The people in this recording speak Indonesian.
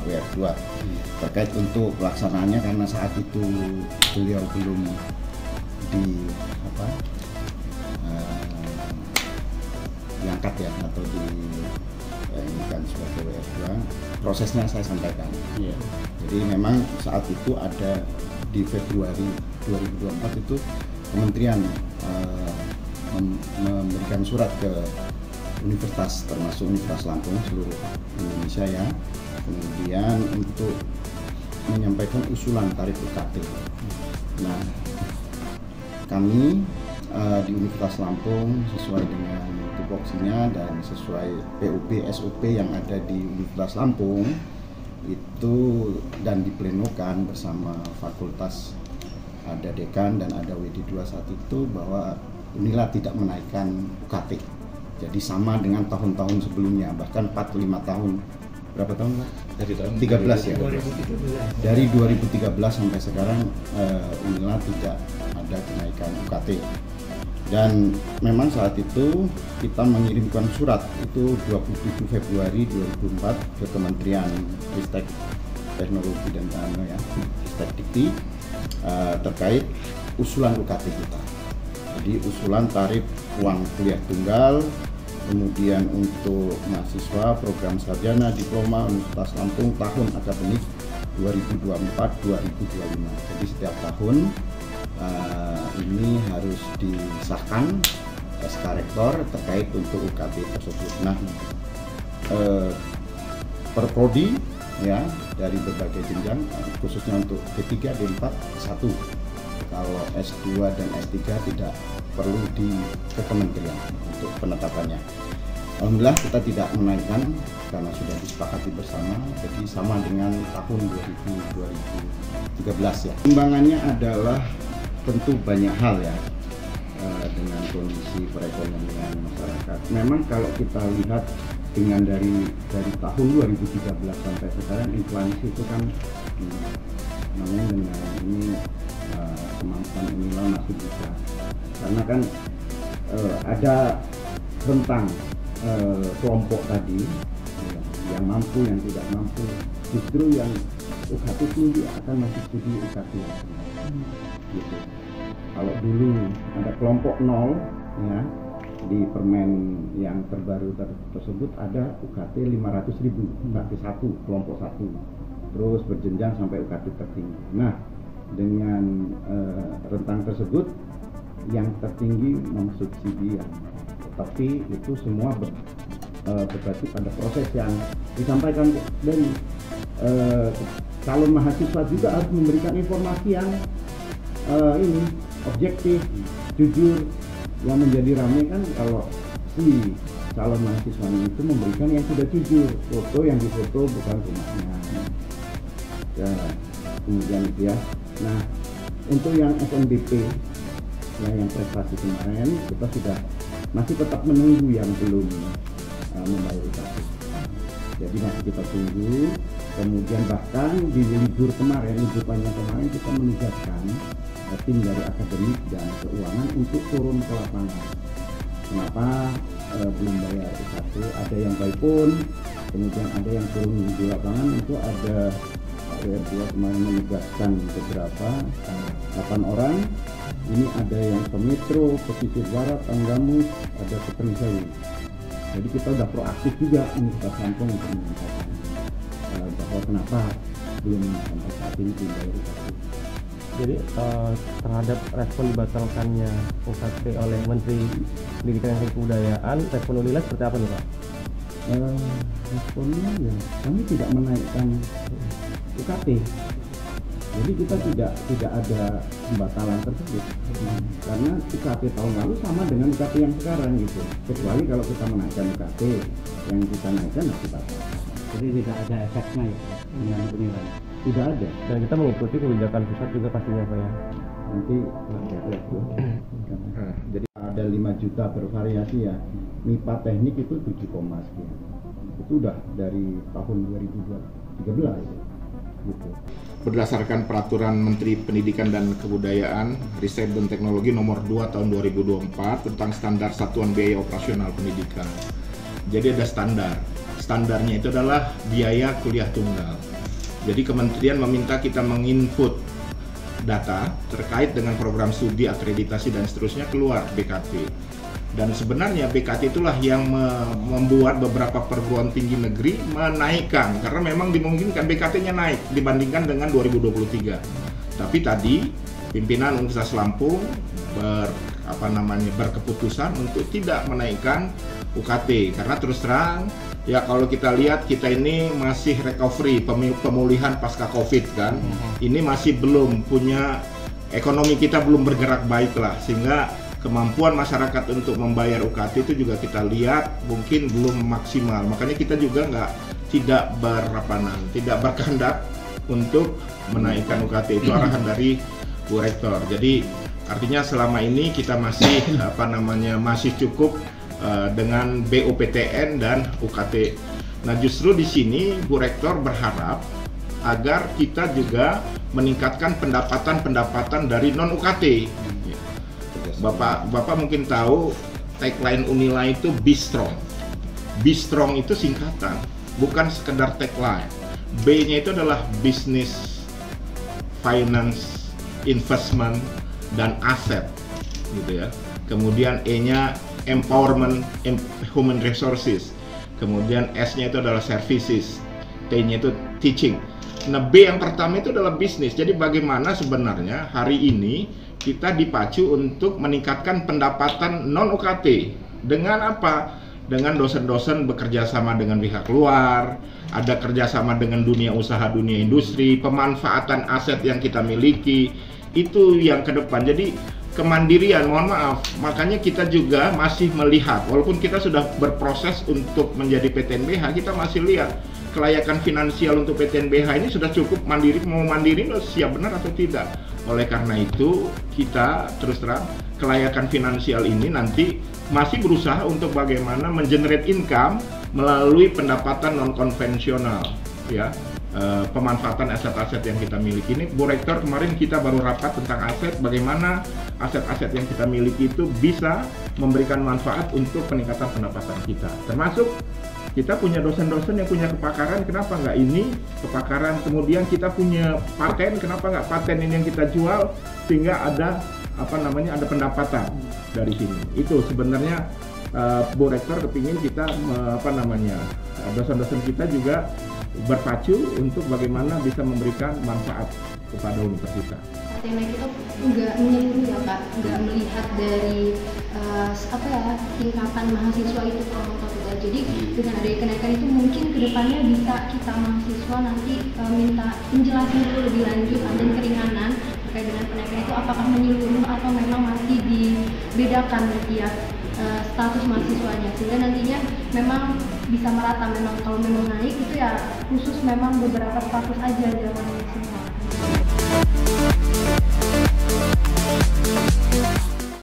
WR2 terkait untuk pelaksanaannya, karena saat itu beliau belum diangkat ya, atau ini kan sebagai WR2. Prosesnya saya sampaikan. Jadi memang saat itu ada di Februari 2024 itu kementerian memberikan surat ke universitas, termasuk Universitas Lampung seluruh Indonesia ya, kemudian untuk menyampaikan usulan tarif UKT. Nah, kami di Universitas Lampung sesuai dengan tupoksinya dan sesuai PUB SOP yang ada di Universitas Lampung itu, dan diplenokan bersama fakultas, ada dekan dan ada WD21 itu, bahwa Unila tidak menaikkan UKT. Jadi sama dengan tahun-tahun sebelumnya, bahkan 4-5 tahun. Berapa tahun Pak? Dari tahun 13 ya? 2013. Dari 2013 sampai sekarang Unila tidak ada kenaikan UKT. Dan memang saat itu kita mengirimkan surat itu 27 Februari 2004 ke Kementerian Ristek Teknologi dan Ristek Dikti terkait usulan UKT kita. Jadi usulan tarif uang kuliah tunggal, kemudian untuk mahasiswa program sarjana diploma Universitas Lampung tahun akademik 2024-2025. Jadi setiap tahun ini harus disahkan SK Rektor terkait untuk UKT tersebut. Nah, per prodi ya, dari berbagai jenjang, khususnya untuk D3, D4, S1. Kalau S2 dan S3 tidak perlu ke kementerian untuk penetapannya. Alhamdulillah kita tidak menaikkan karena sudah disepakati bersama, jadi sama dengan tahun 2013 ya. Pertimbangannya adalah tentu banyak hal ya, dengan kondisi perekonomian masyarakat. Memang kalau kita lihat dengan dari tahun 2013 sampai sekarang, inflasi itu kan namanya dengan ini kemampuan Unila masih bisa, karena kan ada rentang kelompok tadi yang mampu, yang tidak mampu. Justru yang UKT tinggi akan masih studi UKT gitu. Kalau dulu ada kelompok 0 ya, di permen yang terbaru tersebut ada UKT 500.000, UKT 1, kelompok 1, terus berjenjang sampai UKT tertinggi. Nah, dengan rentang tersebut yang tertinggi mensubsidi, tapi itu semua berarti pada proses yang disampaikan dari calon mahasiswa juga harus memberikan informasi yang ini objektif, jujur. Yang menjadi ramai kan kalau si calon mahasiswa itu memberikan yang sudah jujur, foto yang difoto bukan rumahnya ya, kemudian itu ya. Nah, untuk yang SNBP yang prestasi kemarin, kita sudah masih tetap menunggu yang belum membayar UKT. Jadi masih kita tunggu. Kemudian bahkan di libur panjang kemarin kita menugaskan tim dari akademik dan keuangan untuk turun ke lapangan. Kenapa belum bayar UKT? Ada yang bypass, kemudian ada yang turun di lapangan. Itu ada WR2 kemarin menugaskan beberapa 8 orang. Ini ada yang ke Metro, pesisir barat, Tanggamus, ada ke Ternsawi. Jadi kita udah proaktif juga Universitas Lampung untuk menyampaikan bahwa kenapa belum sampai saat ini dibayar UKT. Jadi terhadap respon dibatalkannya UKT oleh Menteri Pendidikan dan Kebudayaan, respon Unila seperti apa nih Pak? Responnya ya kami tidak menaikkan UKT. Jadi kita tidak ada pembatalan tersebut, karena UKT tahun lalu sama dengan UKT yang sekarang gitu. Kecuali kalau kita menaikkan UKT, yang kita naikkan harus dibatalkan. Jadi tidak ada efeknya ya dengan penilaian. Tidak ada. Dan kita mengikuti kebijakan pusat juga pastinya Pak ya. Nanti jadi ada 5 juta bervariasi ya. MIPA teknik itu 7, sekian. Itu udah dari tahun 2013 gitu. Berdasarkan Peraturan Menteri Pendidikan dan Kebudayaan, Riset dan Teknologi Nomor 2 Tahun 2024 tentang standar satuan biaya operasional pendidikan. Jadi ada standar. Standarnya itu adalah biaya kuliah tunggal. Jadi kementerian meminta kita menginput data terkait dengan program studi, akreditasi dan seterusnya keluar BKT. Dan sebenarnya BKT itulah yang membuat beberapa perguruan tinggi negeri menaikkan, karena memang dimungkinkan BKT-nya naik dibandingkan dengan 2023. Tapi tadi pimpinan Universitas Lampung berkeputusan untuk tidak menaikkan UKT, karena terus terang ya kalau kita lihat kita ini masih recovery, pemulihan pasca Covid kan. Ini masih belum punya, ekonomi kita belum bergerak baik lah, sehingga kemampuan masyarakat untuk membayar UKT itu juga kita lihat mungkin belum maksimal. Makanya kita juga tidak berkehendak untuk menaikkan UKT. Itu arahan dari Bu Rektor. Jadi artinya selama ini kita masih masih cukup dengan BUPTN dan UKT. Nah, justru di sini Bu Rektor berharap agar kita juga meningkatkan pendapatan dari non UKT. Bapak mungkin tahu tagline Unila itu Be Strong. Be Strong itu singkatan, bukan sekedar tagline. B-nya itu adalah business, finance, investment dan aset, gitu ya. Kemudian E-nya empowerment, human resources. Kemudian S-nya itu adalah services. T-nya itu teaching. Nah, B yang pertama itu adalah bisnis. Jadi bagaimana sebenarnya hari ini kita dipacu untuk meningkatkan pendapatan non UKT dengan apa? Dengan dosen-dosen bekerja sama dengan pihak luar, ada kerjasama dengan dunia usaha, dunia industri, pemanfaatan aset yang kita miliki, itu yang ke depan. Jadi kemandirian, mohon maaf, makanya kita juga masih melihat, walaupun kita sudah berproses untuk menjadi PTNBH, kita masih lihat kelayakan finansial untuk PTNBH ini sudah cukup mandiri, mau mandiri siap benar atau tidak. Oleh karena itu kita terus terang kelayakan finansial ini nanti masih berusaha untuk bagaimana mengenerate income melalui pendapatan non konvensional, ya. Pemanfaatan aset-aset yang kita miliki ini. Bu Rektor kemarin kita baru rapat tentang aset, bagaimana aset-aset yang kita miliki itu bisa memberikan manfaat untuk peningkatan pendapatan kita. Termasuk kita punya dosen-dosen yang punya kepakaran, kenapa nggak ini kepakaran, kemudian kita punya paten, kenapa nggak paten ini yang kita jual sehingga ada ada pendapatan dari sini. Itu sebenarnya Bu Rektor kepingin kita dosen-dosen kita juga berpacu untuk bagaimana bisa memberikan manfaat kepada universitas. Teknik itu nggak menyeluruh ya Pak, nggak melihat dari tingkatan mahasiswa itu kalau tidak. Jadi dengan adanya kenaikan itu mungkin kedepannya bisa kita mahasiswa nanti minta penjelasan dulu lebih lanjut dan keringanan terkait dengan kenaikan itu, apakah menyeluruh atau memang masih dibedakan tiap status mahasiswanya, sehingga nantinya memang bisa merata. Memang kalau memang naik itu ya khusus memang beberapa status aja, jangan semua.